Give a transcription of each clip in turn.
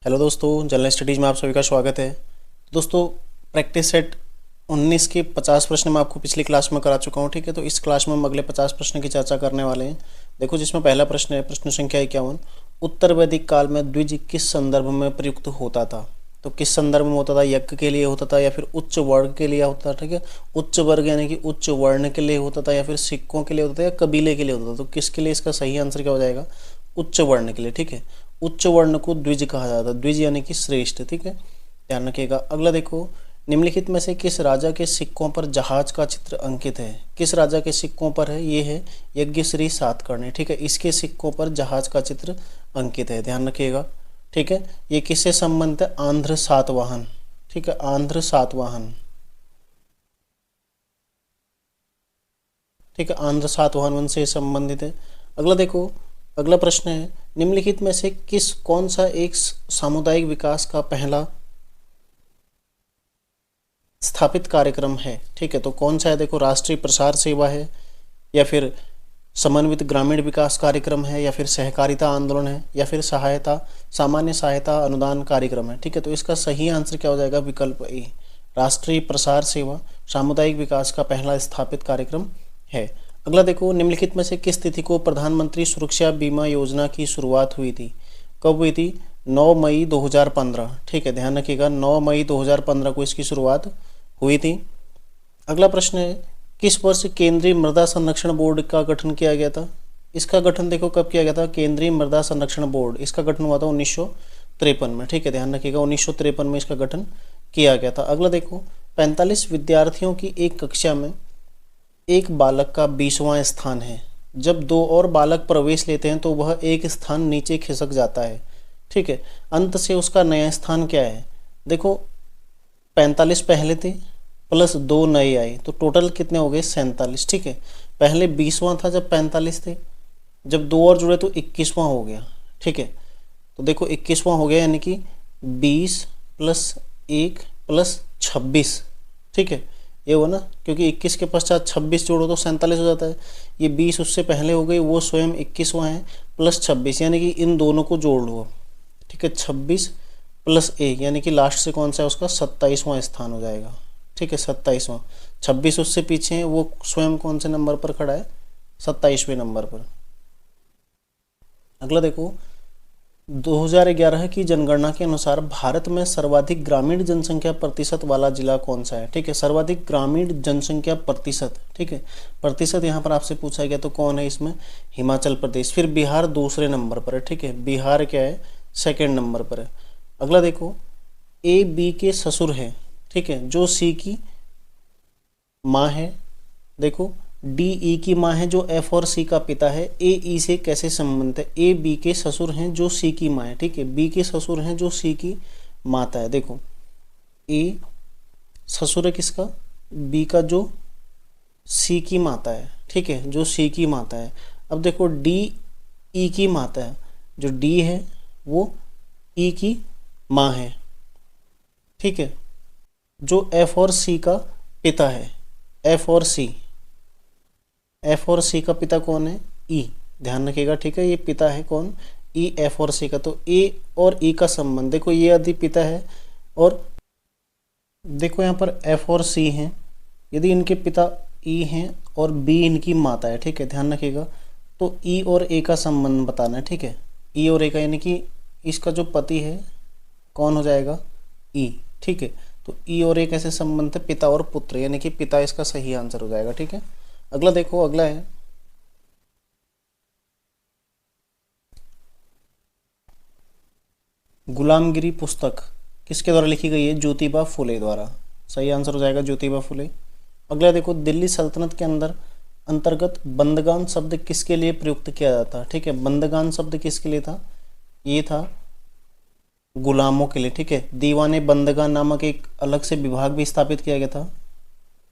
Hello दोस्तों, general studies में आप सभी का स्वागत है। दोस्तों, प्रैक्टिस सेट 19 के 50 प्रश्न मैं आपको पिछली क्लास में करा चुका हूँ। ठीक है, तो इस क्लास में हम अगले 50 प्रश्न की चर्चा करने वाले हैं। देखो, जिसमें पहला प्रश्न है, प्रश्न संख्या 51। उत्तर वैदिक काल में द्विज किस संदर्भ में प्रयुक्त होता था? तो किस संदर्भ में होता था? यज्ञ के लिए होता था या फिर उच्च वर्ग के लिए होता था? ठीक है, उच्च वर्ग यानी कि उच्च वर्ण के लिए होता था या फिर सिक्कों के लिए होता था या कबीले के लिए होता था? तो किसके लिए? इसका सही आंसर क्या हो जाएगा? उच्च वर्ण के लिए। ठीक है, उच्च वर्ण को द्विज कहा जाता है। द्विज यानी कि श्रेष्ठ। ठीक है, ध्यान रखिएगा। अगला देखो, निम्नलिखित में से किस राजा के सिक्कों पर जहाज का चित्र अंकित है? किस राजा के सिक्कों पर है? ये है यज्ञश्री सातकर्णी। ठीक है, इसके सिक्कों पर जहाज का चित्र अंकित है, ध्यान रखिएगा। ठीक है, ये किससे संबंधित है? आंध्र सातवाहन। ठीक है, आंध्र सातवाहन। ठीक है, आंध्र सातवाहन वंश से संबंधित है। अगला देखो, अगला प्रश्न है, निम्नलिखित में से कौन सा एक सामुदायिक विकास का पहला स्थापित कार्यक्रम है? ठीक है, तो कौन सा है? देखो, राष्ट्रीय प्रसार सेवा है या फिर समन्वित ग्रामीण विकास कार्यक्रम है या फिर सहकारिता आंदोलन है या फिर सामान्य सहायता अनुदान कार्यक्रम है? ठीक है, तो इसका सही आंसर क्या हो जाएगा? विकल्प ए, राष्ट्रीय प्रसार सेवा सामुदायिक विकास का पहला स्थापित कार्यक्रम है। अगला देखो, निम्नलिखित में से किस तिथि को प्रधानमंत्री सुरक्षा बीमा योजना की शुरुआत हुई थी? कब हुई थी? 9 मई 2015। ठीक है, ध्यान रखिएगा, 9 मई 2015 को इसकी शुरुआत हुई थी। अगला प्रश्न है, किस वर्ष केंद्रीय मृदा संरक्षण बोर्ड का गठन किया गया था? इसका गठन देखो कब किया गया था? केंद्रीय मृदा संरक्षण बोर्ड, इसका गठन हुआ था 1953 में। ठीक है, ध्यान रखिएगा, 1953 में इसका गठन किया गया था। अगला देखो, 45 विद्यार्थियों की एक कक्षा में एक बालक का 20वां स्थान है। जब दो और बालक प्रवेश लेते हैं तो वह एक स्थान नीचे खिसक जाता है। ठीक है, अंत से उसका नया स्थान क्या है? देखो, 45 पहले थे प्लस 2 नए आए तो टोटल कितने हो गए? 47। ठीक है, पहले 20वां था जब 45 थे, जब दो और जुड़े तो 21वां हो गया। ठीक है, तो देखो 21वां हो गया, यानी कि 20 प्लस 1 प्लस 26। ठीक है, ये हुआ ना, क्योंकि 21 के पश्चात 26 जोड़ो तो 47 हो जाता है। ये 20 उससे पहले हो गई, वो स्वयं 21वां है, प्लस 26, यानी कि इन दोनों को जोड़ लो। ठीक है, 26 प्लस 1 यानी कि लास्ट से कौन सा है? उसका 27वां स्थान हो जाएगा। ठीक है, 27वां। 26 उससे पीछे है, वो स्वयं कौन से नंबर पर खड़ा है? 27वें नंबर पर। अगला देखो, 2011 की जनगणना के अनुसार भारत में सर्वाधिक ग्रामीण जनसंख्या प्रतिशत वाला जिला कौन सा है? ठीक है, सर्वाधिक ग्रामीण जनसंख्या प्रतिशत। ठीक है, प्रतिशत यहाँ पर आपसे पूछा गया तो कौन है इसमें? हिमाचल प्रदेश। फिर बिहार दूसरे नंबर पर है। ठीक है, बिहार क्या है? सेकेंड नंबर पर है। अगला देखो, ए बी के ससुर है। ठीक है, जो सी की माँ है। देखो, डी ई की माँ है, जो एफ और सी का पिता है। ए ई से कैसे संबंधित है? ए बी के ससुर हैं जो सी की माँ है। ठीक है, बी के ससुर हैं जो सी की माता है। देखो, ए ससुर है किसका? बी का, जो सी की माता है। ठीक है, जो सी की माता है। अब देखो, डी ई की माता है, जो डी है वो ई की माँ है। ठीक है, जो एफ और सी का पिता है। एफ और सी, एफ और सी का पिता कौन है? ई। ध्यान रखिएगा। ठीक है, ये पिता है कौन? ई, एफ और सी का। तो ए और ई का संबंध देखो, ये यदि पिता है और देखो यहाँ पर एफ और सी हैं, यदि इनके पिता ई हैं और बी इनकी माता है। ठीक है, ध्यान रखिएगा, तो ई और ए का संबंध बताना है। ठीक है, ई और ए का, यानी कि इसका जो पति है कौन हो जाएगा? ई। ठीक है, तो ई और ए कैसे संबंध है? पिता और पुत्र, यानी कि पिता इसका सही आंसर हो जाएगा। ठीक है, अगला देखो, अगला है, गुलामगिरी पुस्तक किसके द्वारा लिखी गई है? ज्योतिबा फुले द्वारा। सही आंसर हो जाएगा ज्योतिबा फुले। अगला देखो, दिल्ली सल्तनत के अंतर्गत बंदगान शब्द किसके लिए प्रयुक्त किया जाता? ठीक है, बंदगान शब्द किसके लिए था? ये था गुलामों के लिए। ठीक है, दीवाने बंदगान नामक एक अलग से विभाग भी स्थापित किया गया था,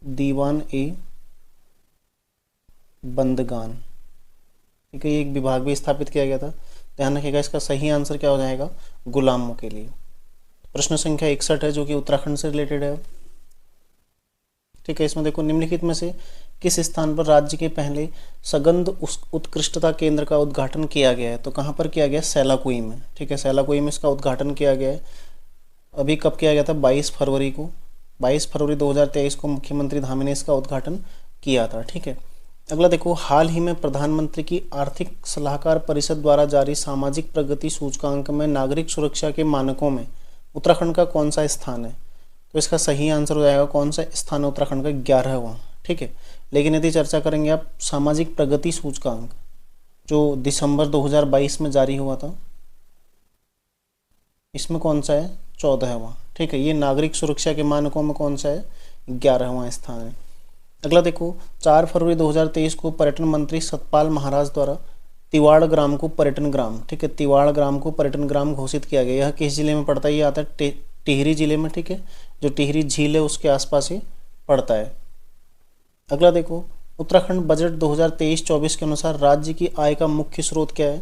दीवान ए बंदगान। ठीक है, ये एक विभाग भी स्थापित किया गया था। ध्यान रखिएगा, इसका सही आंसर क्या हो जाएगा? गुलामों के लिए। प्रश्न संख्या 61 है, जो कि उत्तराखंड से रिलेटेड है। ठीक है। इसमें देखो निम्नलिखित में से किस स्थान पर राज्य के पहले सगंध उत्कृष्टता केंद्र का उद्घाटन किया गया है? तो कहाँ पर किया गया? सेलाकुई में, ठीक है, सेलाकुई में इसका उद्घाटन किया गया है। अभी कब किया गया था? 22 फरवरी को, 22 फरवरी 2023 को मुख्यमंत्री धामी ने इसका उद्घाटन किया था, ठीक है। अगला देखो, हाल ही में प्रधानमंत्री की आर्थिक सलाहकार परिषद द्वारा जारी सामाजिक प्रगति सूचकांक में नागरिक सुरक्षा के मानकों में उत्तराखंड का कौन सा स्थान है? तो इसका सही आंसर हो जाएगा कौन सा स्थान है उत्तराखंड का? 11वां, ठीक है। लेकिन यदि चर्चा करेंगे आप सामाजिक प्रगति सूचकांक जो दिसंबर 2022 में जारी हुआ था, इसमें कौन सा है? 14वां, ठीक है। ये नागरिक सुरक्षा के मानकों में कौन सा है? 11वां स्थान है। अगला देखो, 4 फरवरी 2023 को पर्यटन मंत्री सतपाल महाराज द्वारा तिवाड़ ग्राम को पर्यटन ग्राम, ठीक है, तिवाड़ ग्राम को पर्यटन ग्राम घोषित किया गया। यह किस जिले में पड़ता है? ये आता है टिहरी जिले में, ठीक है, जो टिहरी झील है उसके आसपास ही पड़ता है। अगला देखो, उत्तराखंड बजट 2023-24 के अनुसार राज्य की आय का मुख्य स्रोत क्या है?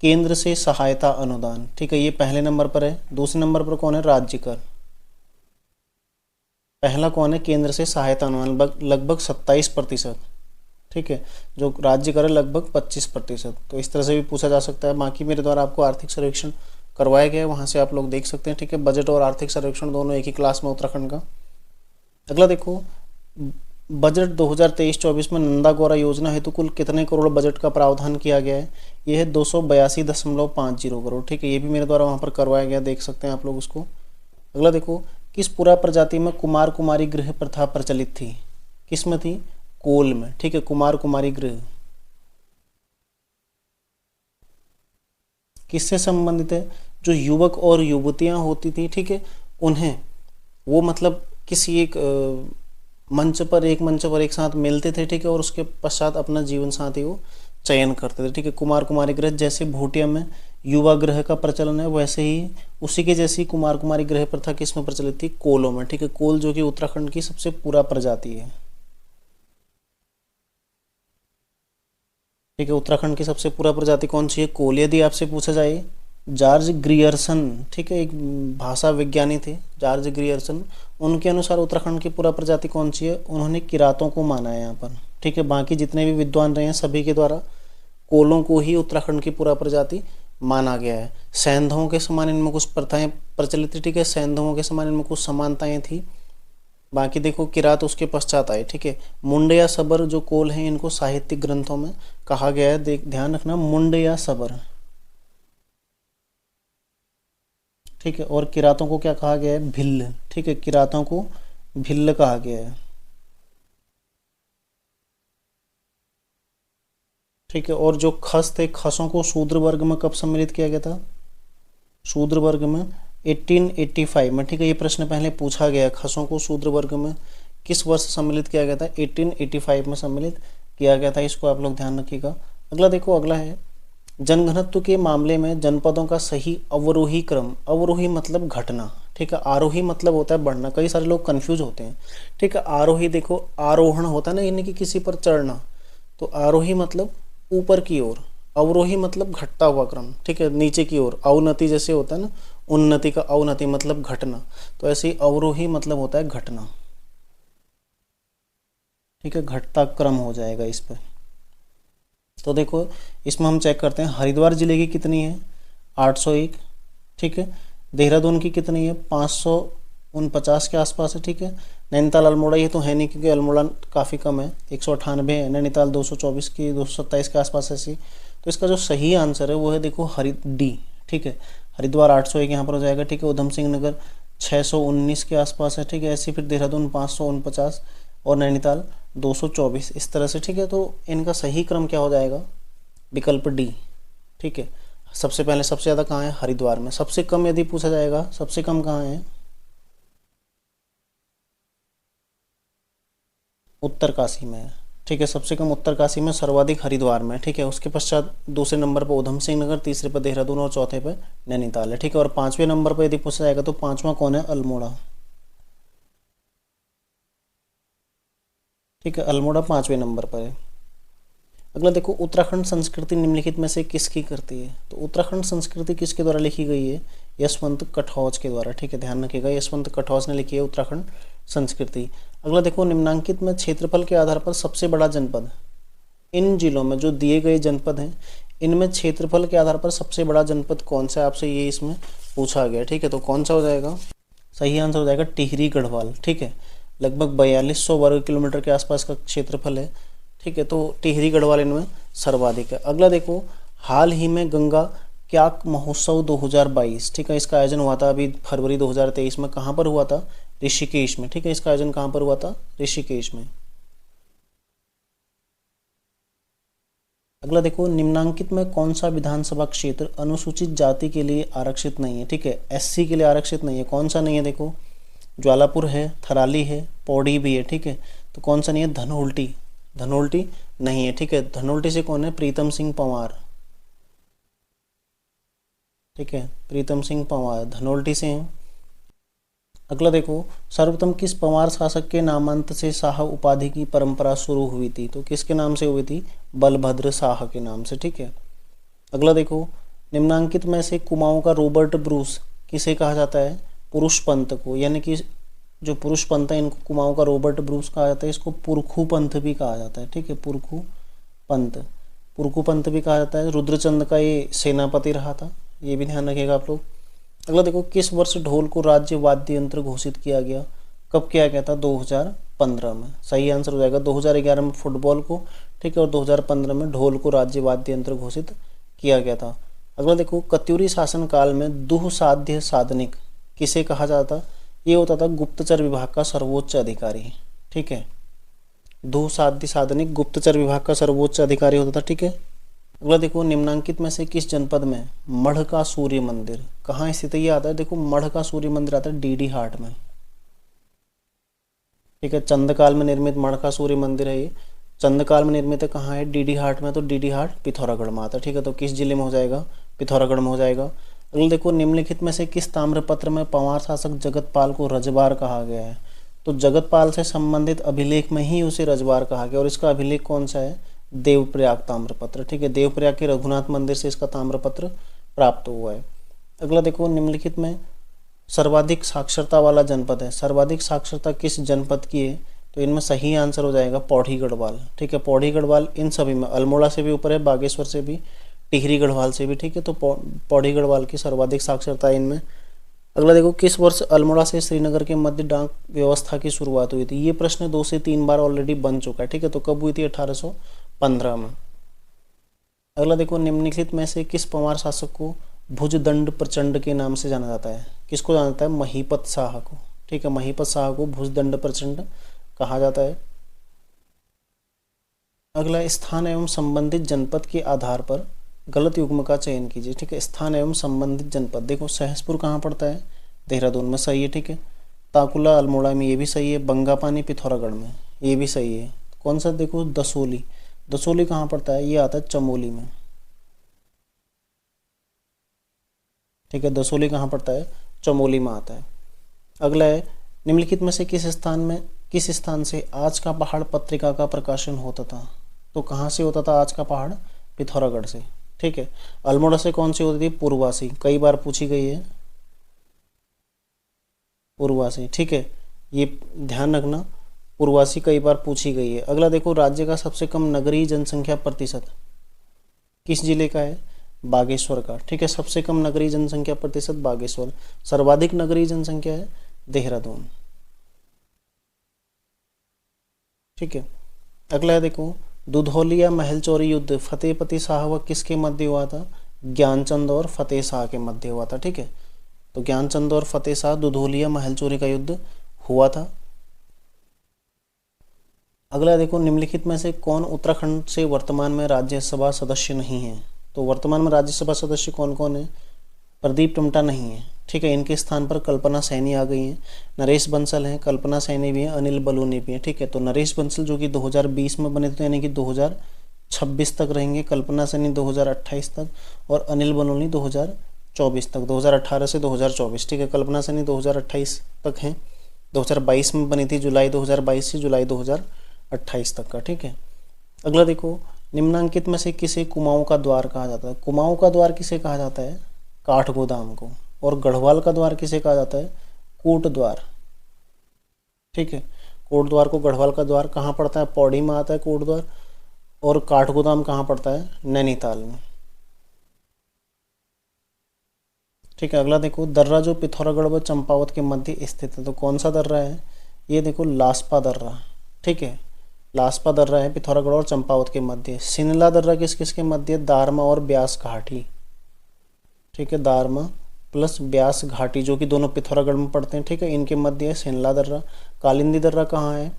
केंद्र से सहायता अनुदान, ठीक है, ये पहले नंबर पर है। दूसरे नंबर पर कौन है? राज्य कर। पहला कौन है? केंद्र से सहायता अनुदान, लगभग 27%, ठीक है, जो राज्य कर है लगभग 25%। तो इस तरह से भी पूछा जा सकता है। बाकी मेरे द्वारा आपको आर्थिक सर्वेक्षण करवाया गया है, वहाँ से आप लोग देख सकते हैं, ठीक है। बजट और आर्थिक सर्वेक्षण दोनों एक ही क्लास में उत्तराखंड का। अगला देखो, बजट 2023-24 में नंदा गौरा योजना हेतु कुल कितने करोड़ बजट का प्रावधान किया गया है? यह है 282.50 करोड़, ठीक है, ये भी मेरे द्वारा वहाँ पर करवाया गया, देख सकते हैं आप लोग उसको। अगला देखो, किस पुरा प्रजाति में कुमार कुमारी गृह प्रथा प्रचलित थी? किस में थी? कोल में, ठीक है, कुमार कुमारी गृह किससे संबंधित है? जो युवक और युवतियां होती थी, ठीक है, उन्हें वो मतलब किसी एक मंच पर एक साथ मिलते थे, ठीक है, और उसके पश्चात अपना जीवन साथी वो चयन करते थे, ठीक है। कुमार कुमारी गृह, जैसे भोटिया में युवा गृह का प्रचलन है, वैसे ही उसी के जैसी कुमार कुमारी गृह प्रथा किस में प्रचलित थी? कोलों में, ठीक है। कोल जो कि उत्तराखंड की सबसे पुरा प्रजाति है, ठीक है, उत्तराखंड की सबसे पुरा प्रजाति कौन सी है? कोल। यदि आपसे पूछा जाए, जॉर्ज ग्रियर्सन, ठीक है, एक भाषा विज्ञानी थे जॉर्ज ग्रियर्सन, उनके अनुसार उत्तराखंड की पुरा प्रजाति कौन सी है? उन्होंने किरातों को माना है यहाँ पर, ठीक है। बाकी जितने भी विद्वान रहे हैं सभी के द्वारा कोलों को ही उत्तराखंड की पुरा प्रजाति माना गया है। सैंधवों के समान इनमें कुछ प्रथाएं प्रचलित थी, ठीक है, सैंधवों के समान इनमें कुछ समानताएं थी। बाकी देखो किरात उसके पश्चात आए, ठीक है। मुंड या सबर जो कोल हैं इनको साहित्यिक ग्रंथों में कहा गया है, ध्यान रखना, मुंड या सबर, ठीक है। और किरातों को क्या कहा गया है? भिल्ल, ठीक है, किरातों को भिल्ल कहा गया है, ठीक है। और जो खस थे, खसों को शूद्र वर्ग में कब सम्मिलित किया गया था? शूद्र वर्ग में 1885 में, ठीक है, ये प्रश्न पहले पूछा गया। खसों को शूद्र वर्ग में किस वर्ष सम्मिलित किया गया था? 1885 में सम्मिलित किया गया था, इसको आप लोग ध्यान रखिएगा। अगला देखो, अगला है जनघनत्व के मामले में जनपदों का सही अवरोही क्रम। अवरोही मतलब घटना, ठीक है, आरोही मतलब होता है बढ़ना। कई सारे लोग कंफ्यूज होते हैं, ठीक है। आरोही देखो, आरोहण होता है ना, यानी कि किसी पर चढ़ना, तो आरोही मतलब ऊपर की ओर, अवरोही मतलब घटता हुआ क्रम, ठीक है, नीचे की ओर। अवनति जैसे होता है ना, उन्नति का अवनति मतलब घटना, तो ऐसे ही अवरोही मतलब होता है घटना, ठीक है, घटता क्रम हो जाएगा इस पर। तो देखो इसमें हम चेक करते हैं, हरिद्वार जिले की कितनी है? 801, ठीक है। देहरादून की कितनी है? 549 के आसपास है, ठीक है। नैनीताल अल्मोड़ा ये तो है नहीं क्योंकि अल्मोड़ा काफ़ी कम है, 198 है। नैनीताल 224 की 227 के आसपास ऐसी। तो इसका जो सही आंसर है वो है देखो डी, ठीक है। हरिद्वार 801 यहाँ पर हो जाएगा, ठीक है। उधम सिंह नगर 619 के आसपास है, ठीक है। ऐसे फिर देहरादून 549 और नैनीताल 224 इस तरह से, ठीक है। तो इनका सही क्रम क्या हो जाएगा? विकल्प डी, ठीक है। सबसे पहले सबसे ज़्यादा कहाँ है? हरिद्वार में। सबसे कम यदि पूछा जाएगा, सबसे कम कहाँ है? उत्तरकाशी में है, ठीक है। सबसे कम उत्तरकाशी में, सर्वाधिक हरिद्वार में, ठीक है। उसके पश्चात दूसरे नंबर पर उधम सिंह नगर, तीसरे पर देहरादून और चौथे पर नैनीताल है, ठीक है। और पांचवें नंबर पर यदि पूछा जाएगा तो पांचवा कौन है? अल्मोड़ा, ठीक है। अल्मोड़ा पांचवें नंबर पर है। अगला देखो, उत्तराखंड संस्कृति निम्नलिखित में से किसकी करती है? तो उत्तराखंड संस्कृति किसके द्वारा लिखी गई है? यशवंत कटौच के द्वारा, ठीक है, ध्यान रखिएगा, यशवंत कटौच ने लिखी है उत्तराखंड संस्कृति। अगला देखो, निम्नांकित में क्षेत्रफल के आधार पर सबसे बड़ा जनपद, इन जिलों में जो दिए गए जनपद हैं इनमें क्षेत्रफल के आधार पर सबसे बड़ा जनपद कौन सा है, आपसे ये इसमें पूछा गया। ठीक है, तो कौन सा हो जाएगा, सही आंसर हो जाएगा टिहरी गढ़वाल। ठीक है, लगभग 4200 वर्ग किलोमीटर के आसपास का क्षेत्रफल है। ठीक है, तो टिहरी गढ़वाल इनमें सर्वाधिक है। अगला देखो, हाल ही में गंगा क्याक महोत्सव 2022, ठीक है, इसका आयोजन हुआ था अभी फरवरी 2023 में। कहाँ पर हुआ था, ऋषिकेश में। ठीक है, इसका आयोजन कहाँ पर हुआ था, ऋषिकेश में। अगला देखो, निम्नांकित में कौन सा विधानसभा क्षेत्र अनुसूचित जाति के लिए आरक्षित नहीं है। ठीक है, एससी के लिए आरक्षित नहीं है। कौन सा नहीं है, देखो ज्वालापुर है, थराली है, पौड़ी भी है। ठीक है, तो कौन सा नहीं है, धनोल्टी, धनोल्टी नहीं है। ठीक है, धनोल्टी से कौन है, प्रीतम सिंह पंवार। ठीक है, प्रीतम सिंह पंवार धनोल्टी से हैं। अगला देखो, सर्वप्रथम किस पंवार शासक के नामांत से शाह उपाधि की परंपरा शुरू हुई थी, तो किसके नाम से हुई थी, बलभद्र शाह के नाम से। ठीक है, अगला देखो, निम्नांकित में से कुमाऊं का रॉबर्ट ब्रूस किसे कहा जाता है, पुरुष पंथ को, यानी कि जो पुरुष पंथ है इनको कुमाऊं का रॉबर्ट ब्रूस कहा जाता है। इसको पुरखू पंथ भी कहा जाता है। ठीक है, पुरखू पंथ, पुरखू पंथ भी कहा जाता है। रुद्रचंद का ये सेनापति रहा था, ये भी ध्यान रखिएगा आप लोग। अगला देखो, किस वर्ष ढोल को राज्य वाद्य यंत्र घोषित किया गया, कब किया गया था, 2015 में। सही आंसर हो जाएगा 2011 में फुटबॉल को। ठीक है, और 2015 में ढोल को राज्य वाद्य यंत्र घोषित किया गया था। अगला देखो, कत्यूरी शासन काल में दुह साध्य साधनिक किसे कहा जाता, ये होता था गुप्तचर विभाग का सर्वोच्च अधिकारी। ठीक है, दुह साध्य साधनिक गुप्तचर विभाग का सर्वोच्च अधिकारी होता था। ठीक है, अगला देखो, निम्नांकित में से किस जनपद में मढ़ का सूर्य मंदिर कहाँ स्थित है, ये आता है, देखो मढ़ का सूर्य मंदिर आता है डीडी हाट में। ठीक है, चंदकाल में निर्मित मढ़ का सूर्य मंदिर है, ये चंदकाल में निर्मित है, कहाँ है, डीडी हाट में। तो डीडी हाट पिथौरागढ़ में आता है। ठीक है, तो किस जिले में हो जाएगा, पिथौरागढ़ में हो जाएगा। अगला देखो, निम्नलिखित में से किस ताम्रपत्र में पंवार शासक जगतपाल को रजवार कहा गया है, तो जगतपाल से संबंधित अभिलेख में ही उसे रजवार कहा गया, और इसका अभिलेख कौन सा है, देवप्रयाग ताम्रपत्र। ठीक है, देवप्रयाग के रघुनाथ मंदिर से इसका ताम्रपत्र प्राप्त हुआ है। अगला देखो, निम्नलिखित में सर्वाधिक साक्षरता वाला जनपद है, सर्वाधिक साक्षरता किस जनपद की है, तो इनमें सही आंसर हो जाएगा पौड़ी गढ़वाल। ठीक है, पौड़ी गढ़वाल इन सभी में, अल्मोड़ा से भी ऊपर है, बागेश्वर से भी, टिहरी गढ़वाल से भी। ठीक है, तो पौड़ी गढ़वाल की सर्वाधिक साक्षरता है इनमें। अगला देखो, किस वर्ष अल्मोड़ा से श्रीनगर के मध्य डाक व्यवस्था की शुरुआत हुई थी, ये प्रश्न 2 से 3 बार ऑलरेडी बन चुका है। ठीक है, तो कब हुई थी, 1815 में। अगला देखो, निम्नलिखित में से किस पंवार शासक को भुजदंड प्रचंड के नाम से जाना जाता है, किसको जाना जाता है, महीपत शाह को। ठीक है, महीपत शाह को भुजदंड प्रचंड कहा जाता है। अगला, स्थान एवं संबंधित जनपद के आधार पर गलत युग्म का चयन कीजिए। ठीक है, स्थान एवं संबंधित जनपद, देखो सहसपुर कहाँ पड़ता है, देहरादून में, सही है। ठीक है, ताकुला अल्मोड़ा में, ये भी सही है। बंगापानी पिथौरागढ़ में, ये भी सही है। कौन सा, देखो दसोली, दसोली कहाँ पड़ता है, ये आता है चमोली में। ठीक है, दसोली कहाँ पड़ता है, चमोली में आता है। अगला है, निम्नलिखित में से किस स्थान से आज का पहाड़ पत्रिका का प्रकाशन होता था, तो कहाँ से होता था आज का पहाड़, पिथौरागढ़ से। ठीक है, अल्मोड़ा से कौन सी होती थी, पूर्वासी, कई बार पूछी गई है पूर्वासी। ठीक है, ये ध्यान रखना, पूर्वासी कई बार पूछी गई है। अगला देखो, राज्य का सबसे कम नगरीय जनसंख्या प्रतिशत किस जिले का है, बागेश्वर का। ठीक है, सबसे कम नगरीय जनसंख्या प्रतिशत बागेश्वर, सर्वाधिक नगरीय जनसंख्या है देहरादून। ठीक है, अगला है, देखो दुधौलिया महलचोरी युद्ध फतेहपति शाह व किसके मध्य हुआ था, ज्ञानचंद और फतेह शाह के मध्य हुआ था। ठीक है, तो ज्ञानचंद और फतेह शाह दुधौलिया महलचोरी का युद्ध हुआ था। अगला देखो, निम्नलिखित में से कौन उत्तराखंड से वर्तमान में राज्यसभा सदस्य नहीं है, तो वर्तमान में राज्यसभा सदस्य कौन कौन है, प्रदीप टमटा नहीं है। ठीक है, इनके स्थान पर कल्पना सैनी आ गई हैं, नरेश बंसल हैं, कल्पना सैनी भी हैं, अनिल बलूनी भी हैं। ठीक है, तो नरेश बंसल जो कि 2020 में बने थे, यानी कि 2026 तक रहेंगे, कल्पना सैनी 2028 तक, और अनिल बलूनी 2024 तक, 2018 से 2024। ठीक है, कल्पना सैनी 2028 तक हैं, 2022 में बनी थी, जुलाई 2022 से जुलाई 2028 तक का। ठीक है, अगला देखो, निम्नांकित में से किसे कुमाऊं का द्वार कहा जाता है, कुमाऊं का द्वार किसे कहा जाता है, काठ गोदाम को, और गढ़वाल का द्वार किसे कहा जाता है, कूट द्वार। ठीक है, कोटद्वार को गढ़वाल का द्वार कहाँ पड़ता है, पौड़ी में आता है कोटद्वार। और काठगोदाम कहाँ पड़ता है, नैनीताल में। ठीक है, अगला देखो दर्रा जो पिथौरागढ़ व चंपावत के मध्य स्थित है, तो कौन सा दर्रा है, ये देखो लासपा दर्रा। ठीक है, लासपा दर्रा है पिथौरागढ़ और चंपावत के मध्य। सिनला दर्रा किस किस के मध्य, दारमा और ब्यास घाटी। ठीक है, दारमा प्लस ब्यास घाटी जो कि दोनों पिथौरागढ़ में पड़ते हैं। ठीक है, इनके मध्य है सिनला दर्रा। कालिंदी दर्रा कहाँ है,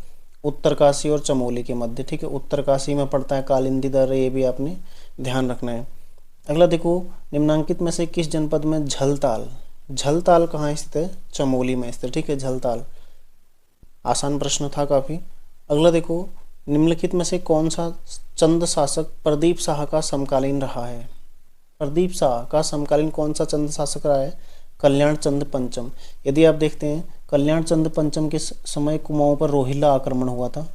उत्तरकाशी और चमोली के मध्य। ठीक है, उत्तरकाशी में पड़ता है कालिंदी दर्रा, ये भी आपने ध्यान रखना है। अगला देखो निम्नांकित में से किस जनपद में झलताल, झलताल कहाँ स्थित है, चमोली में स्थित। ठीक है, झलताल आसान प्रश्न था काफी। अगला देखो निम्नलिखित में से कौन सा चंद शासक प्रदीप शाह का समकालीन रहा है, प्रदीप शाह का समकालीन कौन सा चंद शासक रहा है, कल्याण चंद पंचम। यदि आप देखते हैं कल्याण चंद पंचम के समय कुमाऊं पर रोहिला आक्रमण हुआ था,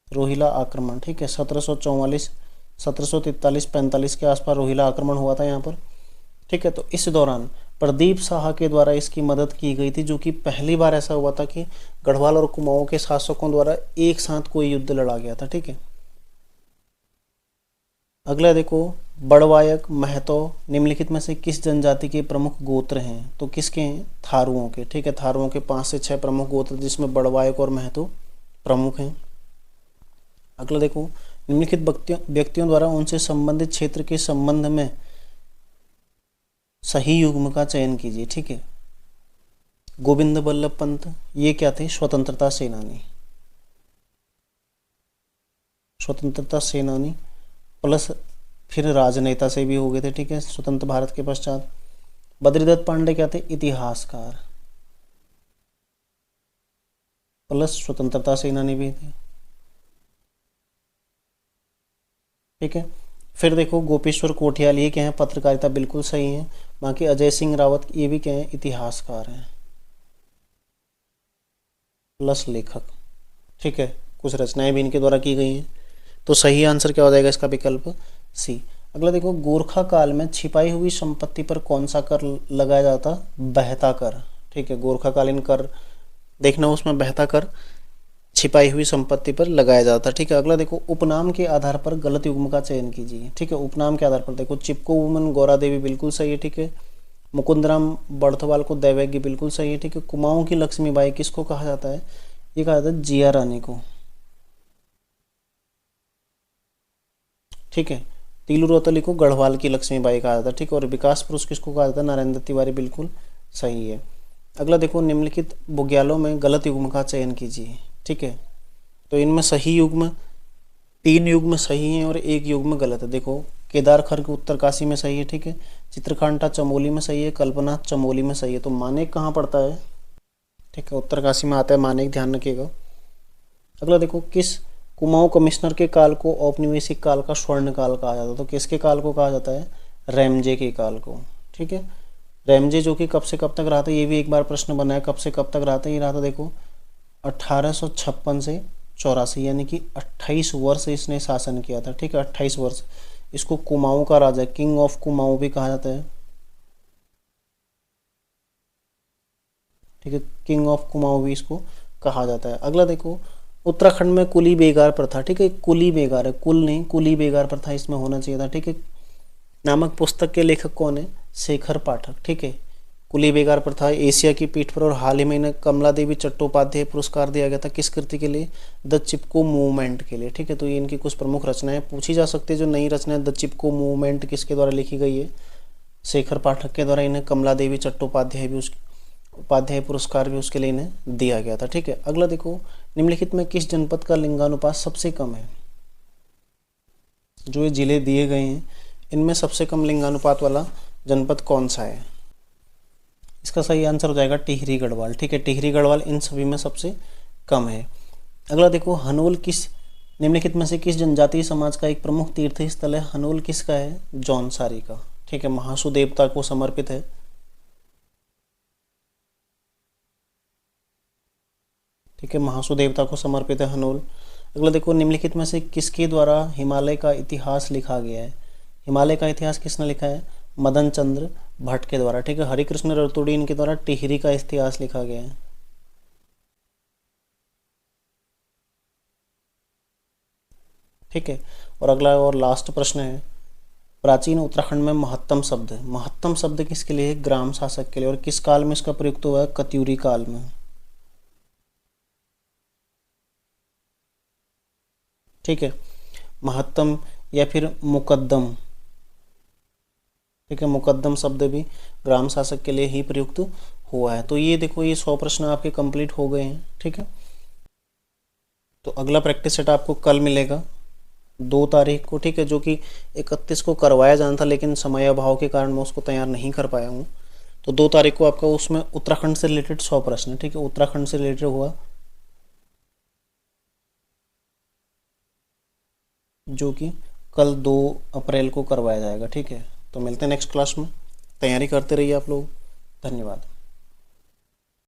रोहिला आक्रमण। ठीक है, 1744 1743 45 के आसपास रोहिला आक्रमण हुआ था यहाँ पर। ठीक है, तो इस दौरान प्रदीप शाह के द्वारा इसकी मदद की गई थी, जो कि पहली बार ऐसा हुआ था कि गढ़वाल और कुमाऊं के शासकों द्वारा एक साथ कोई युद्ध लड़ा गया था। ठीक है, अगला देखो बड़वायक महतो निम्नलिखित में से किस जनजाति के प्रमुख गोत्र हैं, तो किसके हैं, थारुओं के। ठीक है, थारुओं के 5 से 6 प्रमुख गोत्र जिसमें बड़वायक और महतो प्रमुख हैं। अगला देखो निम्नलिखित व्यक्तियों द्वारा उनसे संबंधित क्षेत्र के संबंध में सही युग्म का चयन कीजिए। ठीक है, गोविंद बल्लभ पंत ये क्या थे, स्वतंत्रता सेनानी, स्वतंत्रता सेनानी प्लस फिर राजनेता से भी हो गए थे। ठीक है, स्वतंत्र भारत के पश्चात। बद्रीदत्त पांडे क्या थे, इतिहासकार प्लस स्वतंत्रता सेनानी भी थे। ठीक है, फिर देखो गोपेश्वर कोठियाल ये क्या है, पत्रकारिता बिल्कुल सही है। बाकी अजय सिंह रावत ये भी क्या है, इतिहासकार हैं प्लस लेखक। ठीक है, कुछ रचनाएं भी इनके द्वारा की गई हैं। तो सही आंसर क्या हो जाएगा इसका, विकल्प सी। अगला देखो गोरखा काल में छिपाई हुई संपत्ति पर कौन सा कर लगाया जाता, बहता कर। ठीक है, गोरखाकालीन कर देखना, उसमें बहता कर छिपाई हुई संपत्ति पर लगाया जाता। ठीक है, अगला देखो उपनाम के आधार पर गलत युग्म का चयन कीजिए। ठीक है, उपनाम के आधार पर देखो चिपको वुमन गौरा देवी बिल्कुल सही है। ठीक है, मुकुंदराम बड़थवाल को दैवेगी बिल्कुल सही है। ठीक है, कुमाऊं की लक्ष्मीबाई किसको कहा जाता है, ये कहा जाता है जिया रानी को। ठीक है, तीलू रोतली को गढ़वाल की लक्ष्मीबाई कहा जाता है। ठीक है, और विकास पुरुष किसको कहा जाता है, नरेंद्र तिवारी बिल्कुल सही है। अगला देखो निम्नलिखित बुग्यालों में गलत युग्म का चयन कीजिए। ठीक है, तो इनमें सही युग्म 3 युग्म सही हैं और 1 युग्म गलत है। देखो केदार खर्क उत्तरकाशी में सही है। ठीक है, चित्रकांटा चमोली में सही है, कल्पना चमोली में सही है। तो मानेक कहाँ पड़ता है, ठीक है, उत्तरकाशी में आता है मानेक, ध्यान रखिएगा। अगला देखो किस कुमाऊं कमिश्नर के काल को औपनिवेशिक काल का स्वर्ण काल कहा जाता है, तो किसके काल को कहा जाता है, रैमजे के काल को। ठीक है, रैमजे जो कि कब से कब तक रहा था, ये भी एक बार प्रश्न बना है, कब से कब तक रहा था, ये रहा था देखो 1856 से 84, यानी कि 28 वर्ष इसने शासन किया था। ठीक है, 28 वर्ष। इसको कुमाऊं का राजा, किंग ऑफ कुमाऊं भी कहा जाता है। ठीक है, किंग ऑफ कुमाऊं भी इसको कहा जाता है। अगला देखो उत्तराखंड में कुली बेगार प्रथा। ठीक है, कुली बेगार है, कुल नहीं, कुली बेगार प्रथा इसमें होना चाहिए था। ठीक है, नामक पुस्तक के लेखक कौन है, शेखर पाठक। ठीक है, कुली बेगार प्रथा एशिया की पीठ पर, और हाल ही में इन्हें कमला देवी चट्टोपाध्याय पुरस्कार दिया गया था, किस कृति के लिए, द चिपको मूवमेंट के लिए। ठीक है, तो ये इनकी कुछ प्रमुख रचनाएं पूछी जा सकती है। जो नई रचनाएं द चिपको मूवमेंट किसके द्वारा लिखी गई है, शेखर पाठक के द्वारा। इन्हें कमला देवी चट्टोपाध्याय भी उपाध्याय पुरस्कार भी उसके लिए इन्हें दिया गया था। ठीक है, अगला देखो निम्नलिखित में किस जनपद का लिंगानुपात सबसे कम है, जो ये जिले दिए गए हैं इनमें सबसे कम लिंगानुपात वाला जनपद कौन सा है, इसका सही आंसर हो जाएगा टिहरी गढ़वाल। ठीक है, टिहरी गढ़वाल इन सभी में सबसे कम है। अगला देखो हनोल किस निम्नलिखित में से किस जनजातीय समाज का एक प्रमुख तीर्थ स्थल है, हनोल किसका है, जौनसारी का। ठीक है, महासु देवता को समर्पित है। ठीक है, महासु देवता को समर्पित है हनोल। अगला देखो निम्नलिखित में से किसके द्वारा हिमालय का इतिहास लिखा गया है, हिमालय का इतिहास किसने लिखा है, मदन चंद्र भट्ट के द्वारा। ठीक है, हरिकृष्ण रतुड़ी इनके द्वारा टिहरी का इतिहास लिखा गया है। ठीक है। और अगला और लास्ट प्रश्न है, प्राचीन उत्तराखंड में महत्तम शब्द है, महत्तम शब्द किसके लिए है? ग्राम शासक के लिए। और किस काल में इसका प्रयुक्त हुआ है? कत्यूरी काल में। ठीक है, महत्तम या फिर मुकद्दम। ठीक है, मुकद्दम शब्द भी ग्राम शासक के लिए ही प्रयुक्त हुआ है। तो ये देखो, ये 100 प्रश्न आपके कंप्लीट हो गए हैं। ठीक है, तो अगला प्रैक्टिस सेट आपको कल मिलेगा 2 तारीख को। ठीक है, जो कि 31 को करवाया जाना था, लेकिन समय अभाव के कारण मैं उसको तैयार नहीं कर पाया हूँ। तो 2 तारीख को आपका उसमें उत्तराखंड से रिलेटेड 100 प्रश्न। ठीक है, उत्तराखंड से रिलेटेड हुआ, जो कि कल 2 अप्रैल को करवाया जाएगा। ठीक है, तो मिलते हैं नेक्स्ट क्लास में। तैयारी करते रहिए आप लोग। धन्यवाद।